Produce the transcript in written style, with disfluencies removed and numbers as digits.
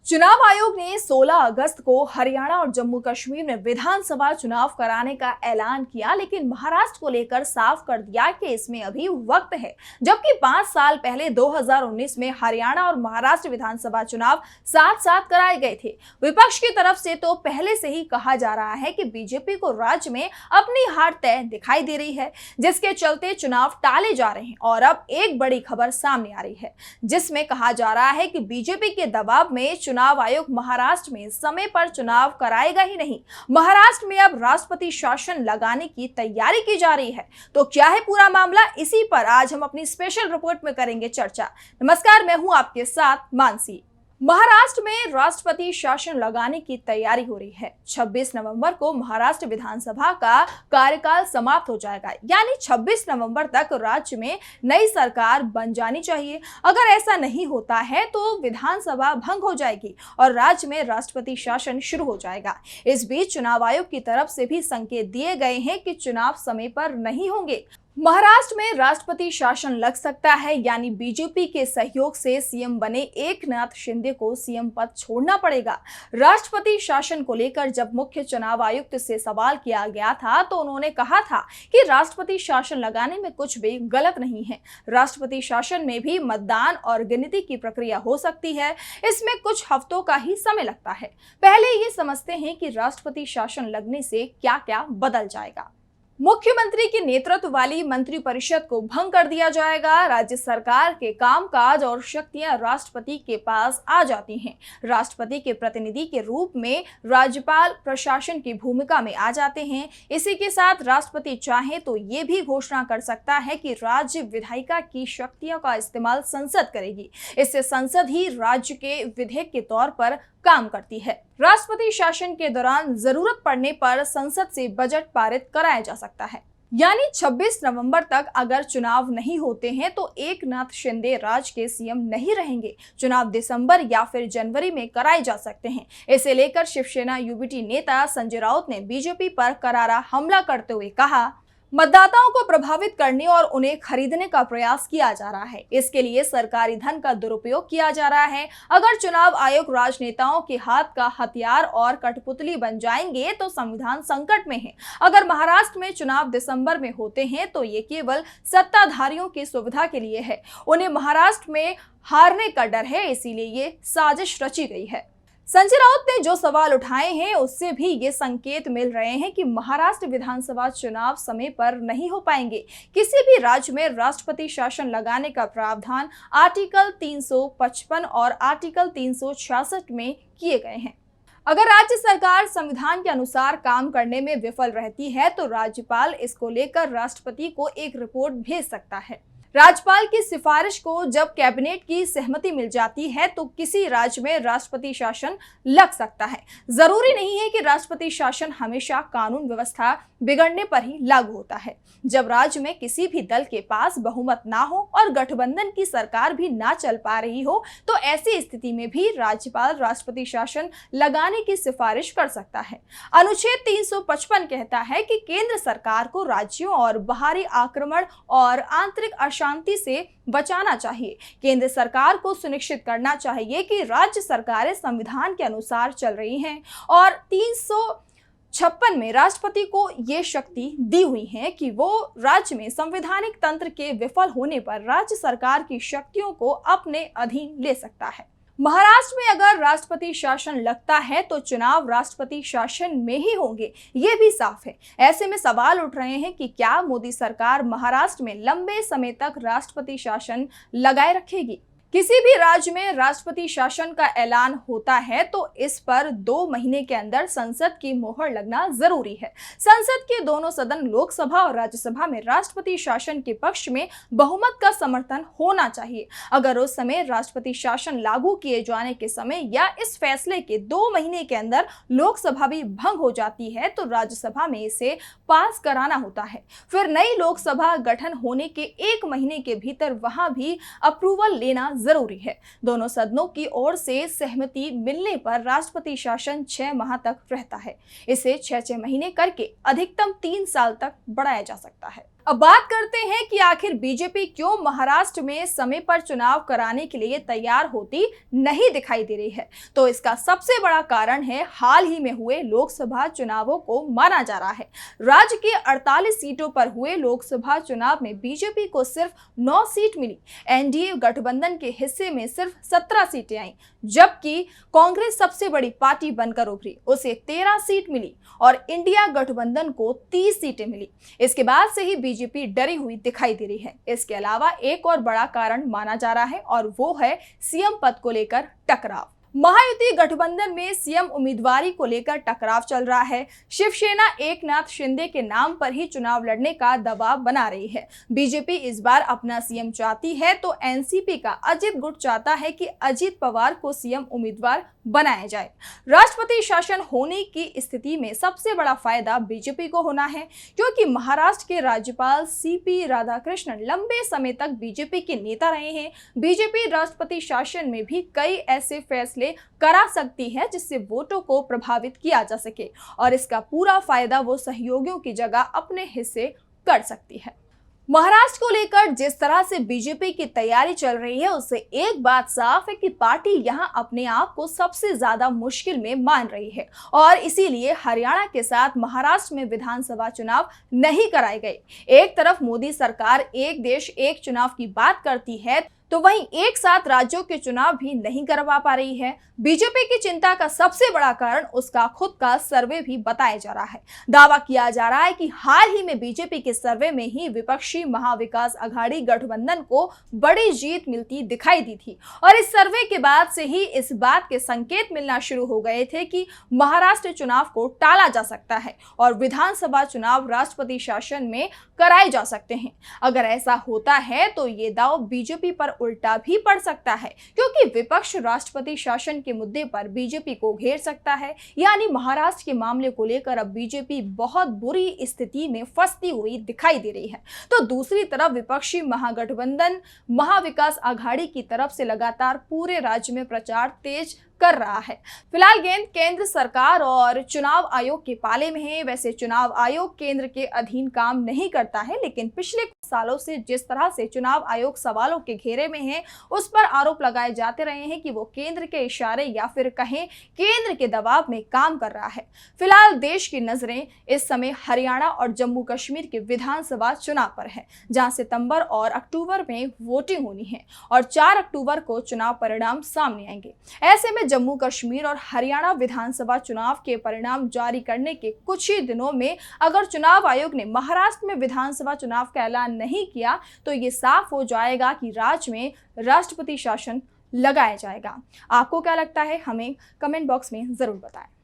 चुनाव आयोग ने 16 अगस्त को हरियाणा और जम्मू कश्मीर में विधानसभा चुनाव कराने का ऐलान किया, लेकिन महाराष्ट्र को लेकर साफ कर दिया कि इसमें अभी वक्त है। जबकि 5 साल पहले 2019 में हरियाणा और महाराष्ट्र विधानसभा चुनाव साथ साथ कराए गए थे। विपक्ष की तरफ से तो पहले से ही कहा जा रहा है कि बीजेपी को राज्य में अपनी हार तय दिखाई दे रही है, जिसके चलते चुनाव टाले जा रहे हैं। और अब एक बड़ी खबर सामने आ रही है, जिसमें कहा जा रहा है कि बीजेपी के दबाव में चुनाव आयोग महाराष्ट्र में समय पर चुनाव कराएगा ही नहीं, महाराष्ट्र में अब राष्ट्रपति शासन लगाने की तैयारी की जा रही है। तो क्या है पूरा मामला, इसी पर आज हम अपनी स्पेशल रिपोर्ट में करेंगे चर्चा। नमस्कार, मैं हूं आपके साथ मानसी। महाराष्ट्र में राष्ट्रपति शासन लगाने की तैयारी हो रही है। 26 नवंबर को महाराष्ट्र विधानसभा का कार्यकाल समाप्त हो जाएगा, यानी 26 नवंबर तक राज्य में नई सरकार बन जानी चाहिए। अगर ऐसा नहीं होता है तो विधानसभा भंग हो जाएगी और राज्य में राष्ट्रपति शासन शुरू हो जाएगा। इस बीच चुनाव आयोग की तरफ से भी संकेत दिए गए हैं कि चुनाव समय पर नहीं होंगे। महाराष्ट्र में राष्ट्रपति शासन लग सकता है, यानी बीजेपी के सहयोग से सीएम बने एकनाथ शिंदे को सीएम पद छोड़ना पड़ेगा। राष्ट्रपति शासन को लेकर जब मुख्य चुनाव आयुक्त से सवाल किया गया था तो उन्होंने कहा था कि राष्ट्रपति शासन लगाने में कुछ भी गलत नहीं है। राष्ट्रपति शासन में भी मतदान और गिनती की प्रक्रिया हो सकती है, इसमें कुछ हफ्तों का ही समय लगता है। पहले ये समझते हैं कि राष्ट्रपति शासन लगने से क्या क्या बदल जाएगा। मुख्यमंत्री के नेतृत्व वाली मंत्रिपरिषद को भंग कर दिया जाएगा। राज्य सरकार के कामकाज और शक्तियां राष्ट्रपति के पास आ जाती हैं। राष्ट्रपति के प्रतिनिधि के रूप में राज्यपाल प्रशासन की भूमिका में आ जाते हैं। इसी के साथ राष्ट्रपति चाहे तो ये भी घोषणा कर सकता है कि राज्य विधायिका की शक्तियों का इस्तेमाल संसद करेगी। इससे संसद ही राज्य के विधेयक के तौर पर काम करती है। राष्ट्रपति शासन के दौरान जरूरत पड़ने पर संसद से बजट पारित कराया जा सकता है। यानी 26 नवंबर तक अगर चुनाव नहीं होते हैं तो एकनाथ शिंदे राज्य के सीएम नहीं रहेंगे। चुनाव दिसंबर या फिर जनवरी में कराए जा सकते हैं। इसे लेकर शिवसेना यूबीटी नेता संजय राउत ने बीजेपी पर करारा हमला करते हुए कहा, मतदाताओं को प्रभावित करने और उन्हें खरीदने का प्रयास किया जा रहा है। इसके लिए सरकारी धन का दुरुपयोग किया जा रहा है। अगर चुनाव आयोग राजनेताओं के हाथ का हथियार और कठपुतली बन जाएंगे तो संविधान संकट में है। अगर महाराष्ट्र में चुनाव दिसंबर में होते हैं तो ये केवल सत्ताधारियों की सुविधा के लिए है। उन्हें महाराष्ट्र में हारने का डर है, इसीलिए ये साजिश रची गई है। संजय राउत ने जो सवाल उठाए हैं उससे भी ये संकेत मिल रहे हैं कि महाराष्ट्र विधानसभा चुनाव समय पर नहीं हो पाएंगे। किसी भी राज्य में राष्ट्रपति शासन लगाने का प्रावधान आर्टिकल 355 और आर्टिकल 366 में किए गए हैं। अगर राज्य सरकार संविधान के अनुसार काम करने में विफल रहती है तो राज्यपाल इसको लेकर राष्ट्रपति को एक रिपोर्ट भेज सकता है। राज्यपाल की सिफारिश को जब कैबिनेट की सहमति मिल जाती है तो किसी राज्य में राष्ट्रपति शासन लग सकता है। जरूरी नहीं है कि राष्ट्रपति शासन हमेशा कानून व्यवस्था बिगड़ने पर ही लागू होता है। जब राज्य में किसी भी दल के पास बहुमत ना हो और गठबंधन की सरकार भी ना चल पा रही हो तो ऐसी स्थिति में भी राज्यपाल राष्ट्रपति शासन लगाने की सिफारिश कर सकता है। अनुच्छेद 355 कहता है कि केंद्र सरकार को राज्यों और बाहरी आक्रमण और आंतरिक अशांति से बचाना चाहिए। केंद्र सरकार को सुनिश्चित करना चाहिए कि राज्य सरकारें संविधान के अनुसार चल रही हैं और 356 में राष्ट्रपति को ये शक्ति दी हुई है कि वो राज्य में संवैधानिक तंत्र के विफल होने पर राज्य सरकार की शक्तियों को अपने अधीन ले सकता है। महाराष्ट्र में अगर राष्ट्रपति शासन लगता है तो चुनाव राष्ट्रपति शासन में ही होंगे, ये भी साफ है। ऐसे में सवाल उठ रहे हैं कि क्या मोदी सरकार महाराष्ट्र में लंबे समय तक राष्ट्रपति शासन लगाए रखेगी। किसी भी राज्य में राष्ट्रपति शासन का ऐलान होता है तो इस पर 2 महीने के अंदर संसद की मोहर लगना जरूरी है। संसद के दोनों सदन लोकसभा और राज्यसभा में राष्ट्रपति शासन के पक्ष में बहुमत का समर्थन होना चाहिए। अगर उस समय राष्ट्रपति शासन लागू किए जाने के समय या इस फैसले के 2 महीने के अंदर लोकसभा भी भंग हो जाती है तो राज्यसभा में इसे पास कराना होता है। फिर नई लोकसभा गठन होने के 1 महीने के भीतर वहां भी अप्रूवल लेना जरूरी है। दोनों सदनों की ओर से सहमति मिलने पर राष्ट्रपति शासन 6 माह तक रहता है। इसे 6-6 महीने करके अधिकतम 3 साल तक बढ़ाया जा सकता है। अब बात करते हैं कि आखिर बीजेपी क्यों महाराष्ट्र में समय पर चुनाव कराने के लिए तैयार होती नहीं दिखाई दे रही है। तो इसका सबसे बड़ा कारण है हाल ही में हुए लोकसभा चुनावों को माना जा रहा है। राज्य के 48 सीटों पर हुए लोकसभा चुनाव में बीजेपी को सिर्फ 9 सीट मिली। एनडीए गठबंधन के हिस्से में सिर्फ 17 सीटें आईं, जबकि कांग्रेस सबसे बड़ी पार्टी बनकर उभरी, उसे 13 सीट मिली और इंडिया गठबंधन को 30 सीटें मिली। इसके बाद से ही बीजेपी डरी हुई दिखाई दे रही है। इसके अलावा एक और बड़ा कारण माना जा रहा है और वो है सीएम पद को लेकर टकराव। महायुति गठबंधन में सीएम उम्मीदवारी को लेकर टकराव चल रहा है। शिवसेना एकनाथ शिंदे के नाम पर ही चुनाव लड़ने का दबाव बना रही है। बीजेपी इस बार अपना सीएम चाहती है तो एनसीपी का अजित गुट चाहता है कि अजित पवार को सीएम उम्मीदवार बनाया जाए। राष्ट्रपति शासन होने की स्थिति में सबसे बड़ा फायदा बीजेपी को होना है, क्योंकि महाराष्ट्र के राज्यपाल सीपी राधाकृष्णन लंबे समय तक बीजेपी के नेता रहे हैं। बीजेपी राष्ट्रपति शासन में भी कई ऐसे फैसले करा सकती है जिससे वोटों को प्रभावित किया जा सके और इसका पूरा फायदा वो सहयोगियों की जगह अपने हिस्से कर सकती है। महाराष्ट्र को लेकर जिस तरह से बीजेपी की तैयारी चल रही है, उससे एक बात साफ है कि पार्टी यहां अपने आप को सबसे ज्यादा मुश्किल में मान रही है और इसीलिए हरियाणा के साथ महाराष्ट्र में विधानसभा चुनाव नहीं कराए गए। एक तरफ मोदी सरकार एक देश एक चुनाव की बात करती है, तो वहीं एक साथ राज्यों के चुनाव भी नहीं करवा पा रही है। बीजेपी की चिंता का सबसे बड़ा कारण उसका खुद का सर्वे भी बताया जा रहा है। दावा किया जा रहा है कि हाल ही में बीजेपी के सर्वे में ही विपक्षी महाविकास अघाड़ी गठबंधन को बड़ी जीत मिलती दिखाई दी थी और इस सर्वे के बाद से ही इस बात के संकेत मिलना शुरू हो गए थे कि महाराष्ट्र चुनाव को टाला जा सकता है और विधानसभा चुनाव राष्ट्रपति शासन में कराए जा सकते हैं। अगर ऐसा होता है तो ये दाव बीजेपी पर उल्टा भी पड़ सकता है, क्योंकि विपक्ष राष्ट्रपति शासन के मुद्दे पर बीजेपी को घेर सकता है। यानी महाराष्ट्र के मामले को लेकर अब बीजेपी बहुत बुरी स्थिति में फंसती हुई दिखाई दे रही है। तो दूसरी तरफ विपक्षी महागठबंधन महाविकास अघाड़ी की तरफ से लगातार पूरे राज्य में प्रचार तेज कर रहा है। फिलहाल गेंद केंद्र सरकार और चुनाव आयोग के पाले में है। वैसे चुनाव आयोग केंद्र के अधीन काम नहीं करता है, लेकिन पिछले कुछ सालों से जिस तरह से चुनाव आयोग सवालों के घेरे में है, उस पर आरोप लगाए जाते रहे हैं कि वो केंद्र के इशारे या फिर कहें केंद्र के दबाव में काम कर रहा है। फिलहाल देश की नजरें इस समय हरियाणा और जम्मू कश्मीर के विधानसभा चुनाव पर है, जहां सितंबर और अक्टूबर में वोटिंग होनी है और 4 अक्टूबर को चुनाव परिणाम सामने आएंगे। ऐसे में जम्मू कश्मीर और हरियाणा विधानसभा चुनाव के परिणाम जारी करने के कुछ ही दिनों में अगर चुनाव आयोग ने महाराष्ट्र में विधानसभा चुनाव का ऐलान नहीं किया तो ये साफ हो जाएगा कि राज्य में राष्ट्रपति शासन लगाया जाएगा। आपको क्या लगता है, हमें कमेंट बॉक्स में जरूर बताएं।